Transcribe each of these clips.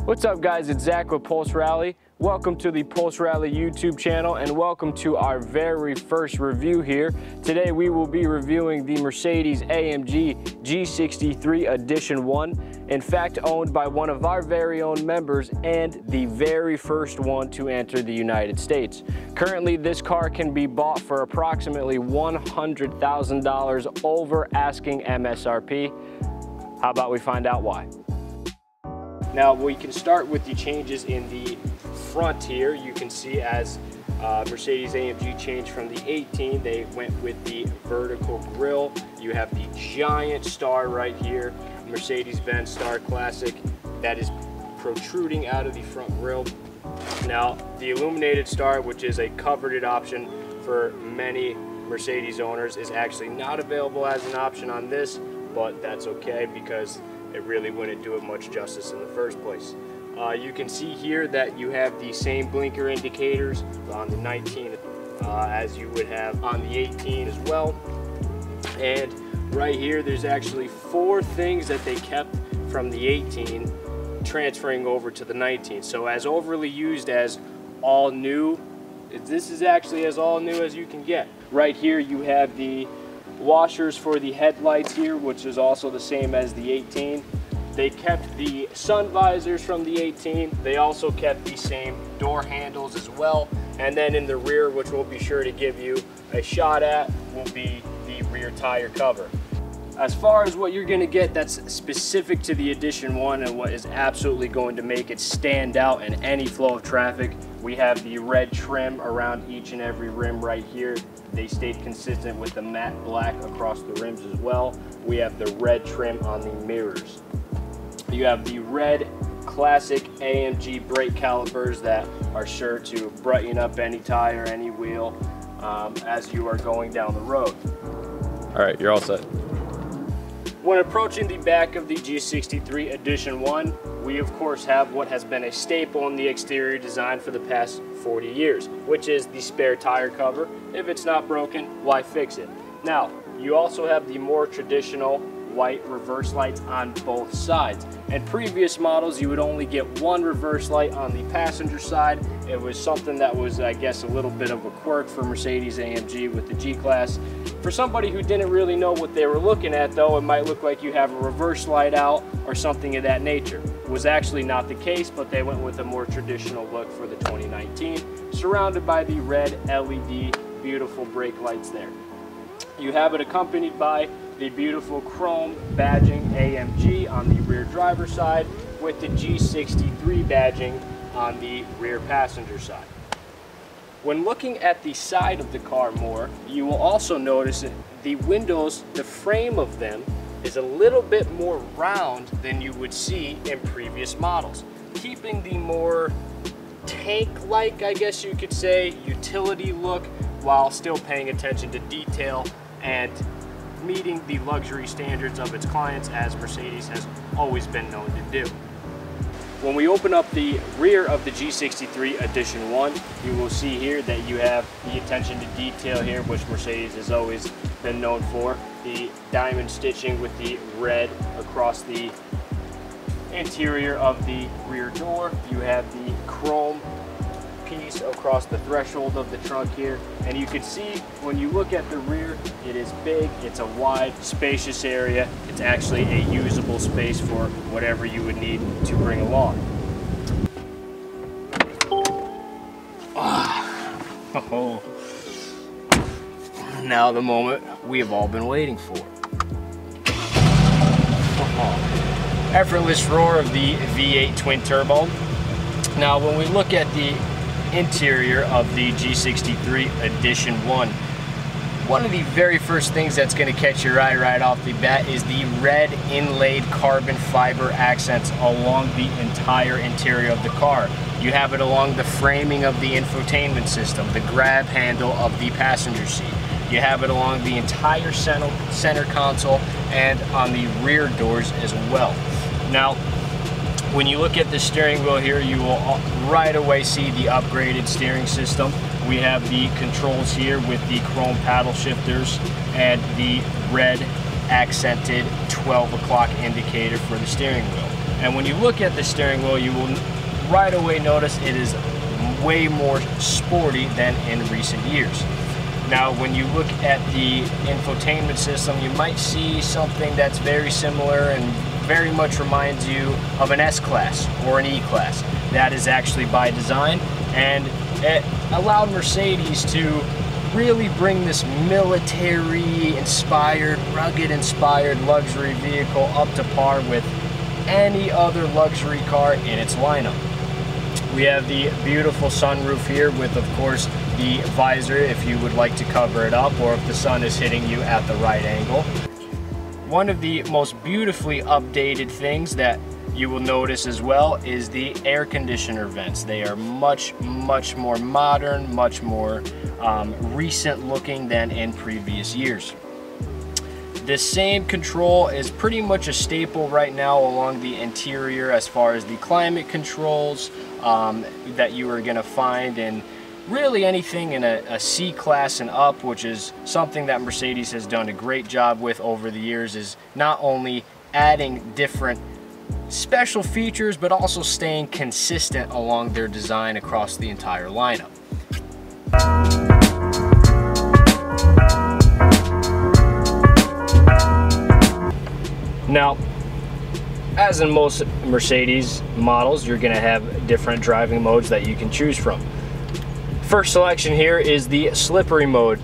What's up guys, it's Zach with Pulse Rally. Welcome to the Pulse Rally YouTube channel and welcome to our very first review here. Today we will be reviewing the Mercedes-AMG G63 Edition 1. In fact, owned by one of our very own members and the very first one to enter the United States. Currently, this car can be bought for approximately $100,000 over asking MSRP. How about we find out why? Now we can start with the changes in the front here. You can see as Mercedes-AMG changed from the 18, they went with the vertical grille. You have the giant star right here, Mercedes-Benz Star Classic, that is protruding out of the front grille. Now the illuminated star, which is a coveted option for many Mercedes owners, is actually not available as an option on this, but that's okay because it really wouldn't do it much justice in the first place. You can see here that you have the same blinker indicators on the 19 as you would have on the 18 as well. And right here there's actually 4 things that they kept from the 18 transferring over to the 19. So as overly used as all new, this is actually as all new as you can get. Right here you have the washers for the headlights here, which is also the same as the 18. They kept the sun visors from the 18. They also kept the same door handles as well. And then in the rear, which we'll be sure to give you a shot at, will be the rear tire cover. As far as what you're gonna get that's specific to the Edition 1 and what is absolutely going to make it stand out in any flow of traffic, we have the red trim around each and every rim right here. They stayed consistent with the matte black across the rims as well. We have the red trim on the mirrors. You have the red classic AMG brake calipers that are sure to brighten up any tire, any wheel as you are going down the road. All right, you're all set. When approaching the back of the G63 Edition 1, we of course have what has been a staple in the exterior design for the past 40 years, which is the spare tire cover. If it's not broken, why fix it? Now, you also have the more traditional white reverse lights on both sides. In previous models, you would only get one reverse light on the passenger side. It was something that was, I guess, a little bit of a quirk for Mercedes-AMG with the G-Class. For somebody who didn't really know what they were looking at though, it might look like you have a reverse light out or something of that nature. It was actually not the case, but they went with a more traditional look for the 2019, surrounded by the red LED beautiful brake lights there. You have it accompanied by the beautiful chrome badging AMG on the rear driver's side with the G63 badging on the rear passenger side. When looking at the side of the car more, you will also notice that the windows, the frame of them, is a little bit more round than you would see in previous models, keeping the more tank-like, I guess you could say, utility look while still paying attention to detail and meeting the luxury standards of its clients, as Mercedes has always been known to do. When we open up the rear of the G63 Edition 1, you will see here that you have the attention to detail here, which Mercedes has always been known for. The diamond stitching with the red across the interior of the rear door. You have the chrome piece across the threshold of the trunk here, and you can see when you look at the rear, it is big, it's a wide, spacious area. It's actually a usable space for whatever you would need to bring along. Oh, now the moment we have all been waiting for. Effortless roar of the V8 twin turbo. Now when we look at the interior of the G63 Edition 1, one of the very first things that's going to catch your eye right off the bat is the red inlaid carbon fiber accents along the entire interior of the car. You have it along the framing of the infotainment system, the grab handle of the passenger seat. You have it along the entire center console and on the rear doors as well. Now, when you look at the steering wheel here, you will right away see the upgraded steering system. We have the controls here with the chrome paddle shifters and the red accented 12 o'clock indicator for the steering wheel. And when you look at the steering wheel, you will right away notice it is way more sporty than in recent years. Now, when you look at the infotainment system, you might see something that's very similar and very much reminds you of an S-Class or an E-Class. That is actually by design, and it allowed Mercedes to really bring this military-inspired, rugged-inspired luxury vehicle up to par with any other luxury car in its lineup. We have the beautiful sunroof here with, of course, the visor if you would like to cover it up or if the sun is hitting you at the right angle. One of the most beautifully updated things that you will notice as well is the air conditioner vents. They are much more modern, much more recent looking than in previous years. This same control is pretty much a staple right now along the interior as far as the climate controls that you are going to find in really anything in a C-Class and up, which is something that Mercedes has done a great job with over the years, is not only adding different special features but also staying consistent along their design across the entire lineup. Now, as in most Mercedes models, you're going to have different driving modes that you can choose from. First selection here is the slippery mode.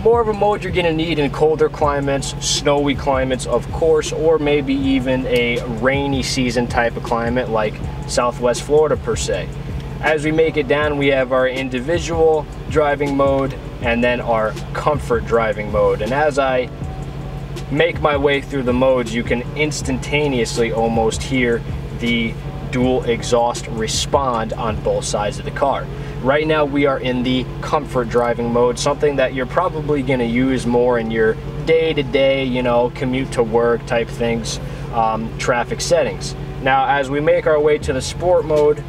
More of a mode you're going to need in colder climates, snowy climates of course, or maybe even a rainy season type of climate like Southwest Florida per se. As we make it down, we have our individual driving mode and then our comfort driving mode. And as I make my way through the modes, you can instantaneously almost hear the dual exhaust respond on both sides of the car. Right now we are in the comfort driving mode, something that you're probably going to use more in your day-to-day, you know, commute to work type things, traffic settings. Now as we make our way to the sport mode,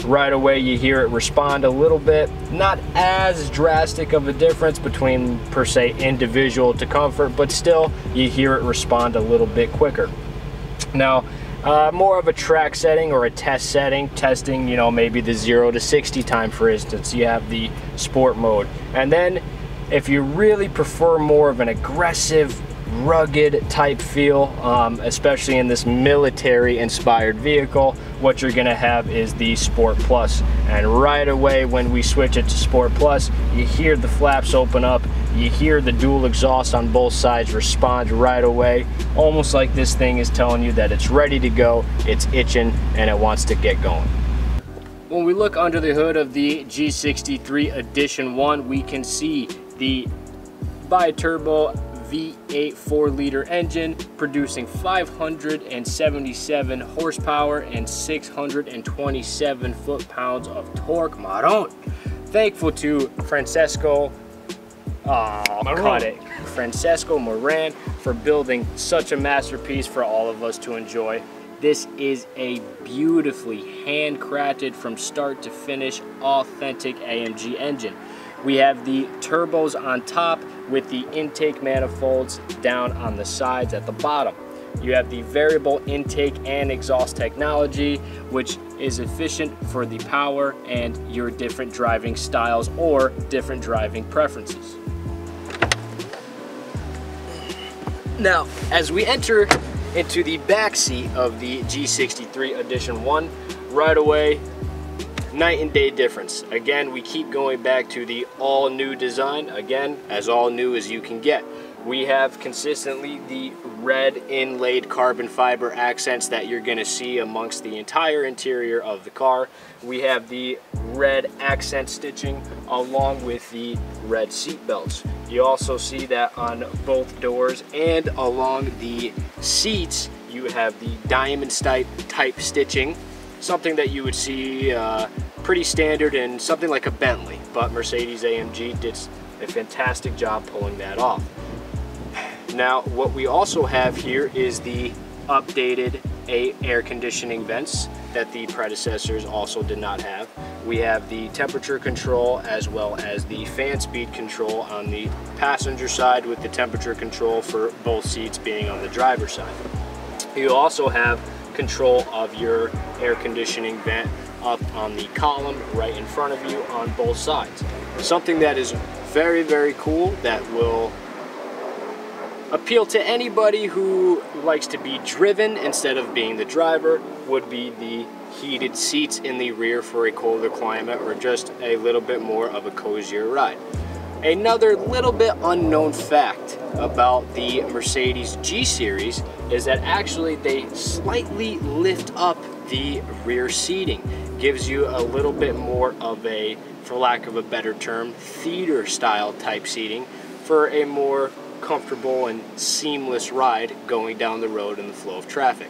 right away you hear it respond a little bit. Not as drastic of a difference between per se individual to comfort, but still you hear it respond a little bit quicker. Now more of a track setting or a test setting, testing, you know, maybe the 0 to 60 time, for instance, you have the sport mode. And then if you really prefer more of an aggressive, rugged type feel, especially in this military inspired vehicle, what you're gonna have is the Sport Plus. And right away when we switch it to Sport Plus, you hear the flaps open up, you hear the dual exhaust on both sides respond right away, almost like this thing is telling you that it's ready to go, it's itching, and it wants to get going. When we look under the hood of the G63 Edition 1, we can see the bi-turbo V8 4-liter engine producing 577 horsepower and 627 foot-pounds of torque. Maron. Thankful to Francesco Moran for building such a masterpiece for all of us to enjoy. This is a beautifully handcrafted from start to finish authentic AMG engine. We have the turbos on top with the intake manifolds down on the sides at the bottom. You have the variable intake and exhaust technology, which is efficient for the power and your different driving styles or different driving preferences. Now, as we enter into the back seat of the G63 Edition 1, right away, night and day difference. Again, we keep going back to the all new design, again, as all new as you can get. We have consistently the red inlaid carbon fiber accents that you're going to see amongst the entire interior of the car. We have the red accent stitching along with the red seat belts. You also see that on both doors and along the seats you have the diamond type stitching, something that you would see pretty standard in something like a Bentley, but Mercedes-AMG did a fantastic job pulling that off. Now, what we also have here is the updated air conditioning vents that the predecessors also did not have. We have the temperature control as well as the fan speed control on the passenger side, with the temperature control for both seats being on the driver's side. You also have control of your air conditioning vent up on the column right in front of you on both sides. Something that is very, very cool that will appeal to anybody who likes to be driven instead of being the driver would be the heated seats in the rear for a colder climate or just a little bit more of a cozier ride. Another little bit unknown fact about the Mercedes G-Series is that actually they slightly lift up the rear seating. Gives you a little bit more of a, for lack of a better term, theater style type seating for a more comfortable and seamless ride going down the road in the flow of traffic.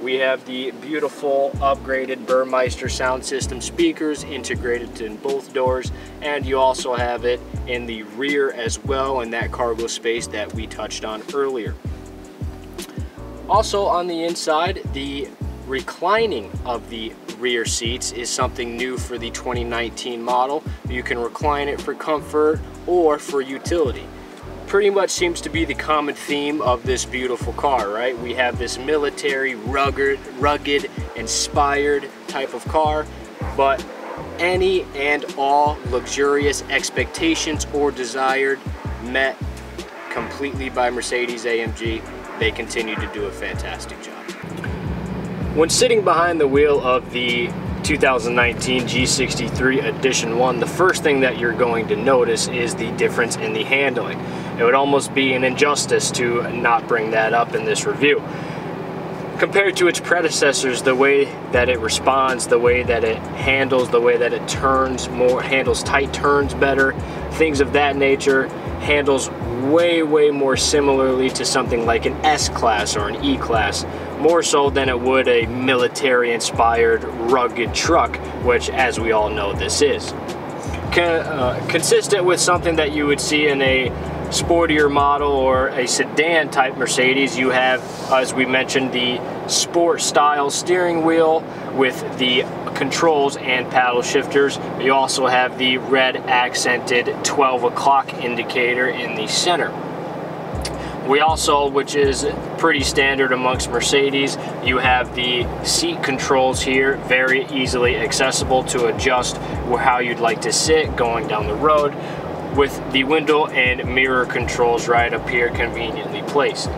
We have the beautiful upgraded Burmeister sound system speakers integrated in both doors, and you also have it in the rear as well in that cargo space that we touched on earlier. Also on the inside, the reclining of the rear seats is something new for the 2019 model. You can recline it for comfort or for utility. Pretty much seems to be the common theme of this beautiful car, right? We have this military, rugged, inspired type of car, but any and all luxurious expectations or desired met completely by Mercedes-AMG. They continue to do a fantastic job. When sitting behind the wheel of the 2019 G63 Edition 1, the first thing that you're going to notice is the difference in the handling. It would almost be an injustice to not bring that up in this review. Compared to its predecessors, the way that it responds, the way that it handles, the way that it turns more, handles tight turns better, things of that nature, handles way more similarly to something like an S-Class or an E-Class, more so than it would a military-inspired rugged truck, which, as we all know, this is. Consistent with something that you would see in a sportier model or a sedan type Mercedes, you have, as we mentioned, the sport style steering wheel with the controls and paddle shifters. You also have the red accented 12 o'clock indicator in the center. We also, which is pretty standard amongst Mercedes, you have the seat controls here, very easily accessible to adjust how you'd like to sit going down the road, with the window and mirror controls right up here conveniently placed.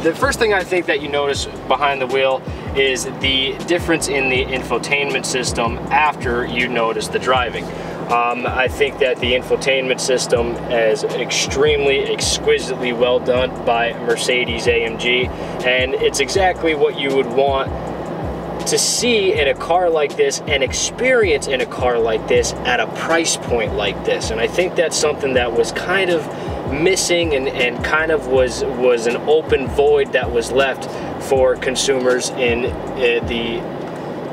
The first thing I think that you notice behind the wheel is the difference in the infotainment system after you notice the driving. I think that the infotainment system is extremely exquisitely well done by Mercedes-AMG, and it's exactly what you would want to see in a car like this and experience in a car like this at a price point like this. And I think that's something that was kind of missing and kind of was an open void that was left for consumers in the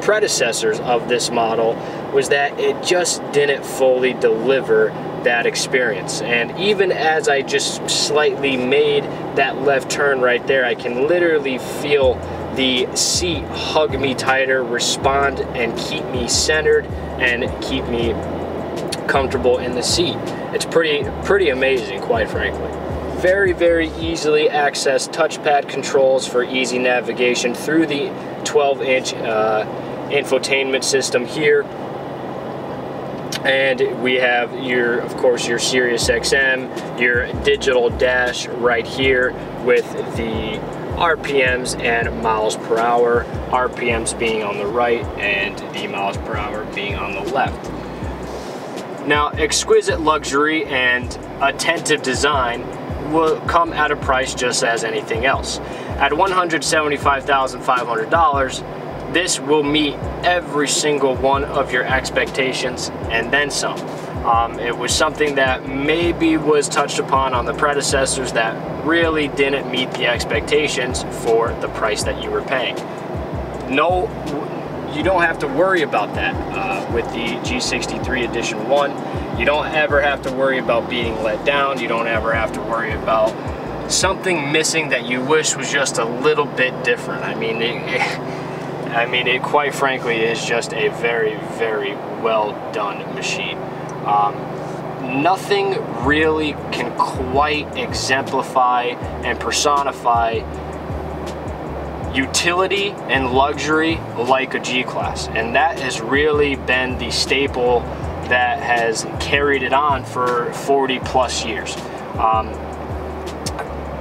predecessors of this model, was that it just didn't fully deliver that experience. And even as I just slightly made that left turn right there, I can literally feel the seat hug me tighter, respond and keep me centered and keep me comfortable in the seat. It's pretty amazing, quite frankly. Very easily accessed touchpad controls for easy navigation through the 12-inch infotainment system here. And we have of course your Sirius XM, your digital dash right here with the RPMs and miles per hour, RPMs being on the right and the miles per hour being on the left. Now, exquisite luxury and attentive design will come at a price just as anything else. At $175,500, this will meet every single one of your expectations and then some. It was something that maybe was touched upon on the predecessors that really didn't meet the expectations for the price that you were paying. No, you don't have to worry about that with the G63 Edition 1. You don't ever have to worry about being let down. You don't ever have to worry about something missing that you wish was just a little bit different. I mean, it quite frankly is just a very well done machine. Nothing really can quite exemplify and personify utility and luxury like a G-Class, and that has really been the staple that has carried it on for 40 plus years.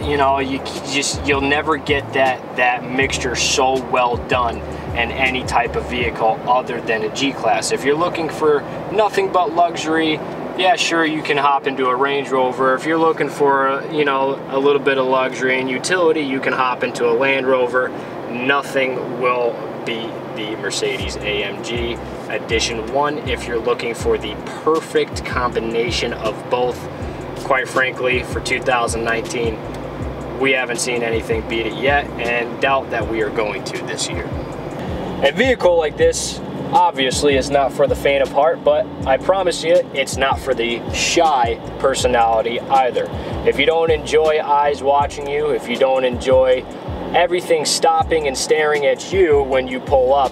You know, you'll never get that mixture so well done in any type of vehicle other than a G-Class. If you're looking for nothing but luxury, yeah, sure, you can hop into a Range Rover. If you're looking for, you know, a little bit of luxury and utility, you can hop into a Land Rover. Nothing will beat the Mercedes-AMG Edition 1 if you're looking for the perfect combination of both. Quite frankly, for 2019, we haven't seen anything beat it yet, and doubt that we are going to this year. A vehicle like this obviously is not for the faint of heart, but I promise you it's not for the shy personality either. If you don't enjoy eyes watching you, if you don't enjoy everything stopping and staring at you when you pull up,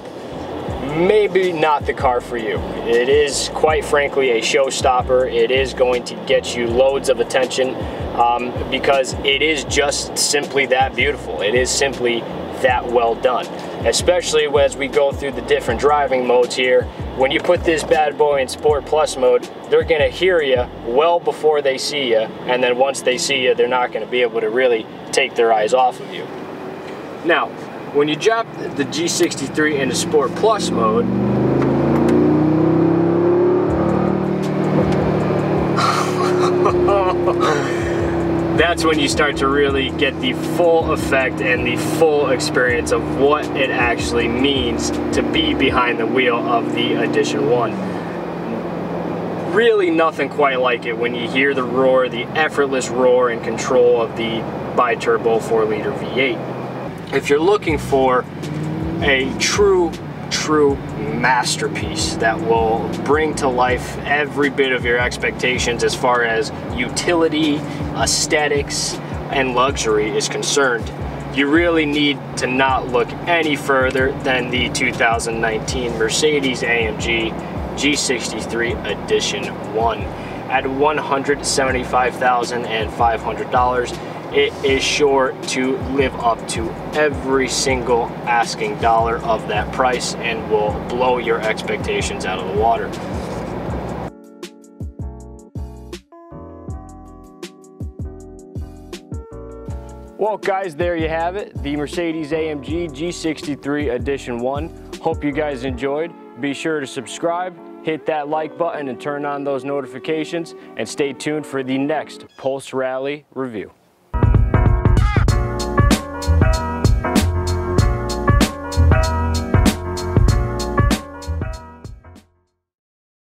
maybe not the car for you. It is, quite frankly, a showstopper. It is going to get you loads of attention because it is just simply that beautiful. It is simply that well done. Especially as we go through the different driving modes here. When you put this bad boy in Sport Plus mode, they're gonna hear you well before they see you, and then once they see you, they're not gonna be able to really take their eyes off of you. Now, when you drop the G63 into Sport Plus mode, that's when you start to really get the full effect and the full experience of what it actually means to be behind the wheel of the Edition 1. Really nothing quite like it when you hear the roar, the effortless roar and control of the bi-turbo 4-liter V8. If you're looking for a true masterpiece that will bring to life every bit of your expectations as far as utility, aesthetics, and luxury is concerned, you really need to not look any further than the 2019 Mercedes-AMG G63 Edition 1. At $175,500, it is sure to live up to every single asking dollar of that price and will blow your expectations out of the water. Well, guys, there you have it, the Mercedes-AMG G63 Edition 1. Hope you guys enjoyed. Be sure to subscribe, hit that like button, and turn on those notifications, and stay tuned for the next Pulse Rally review.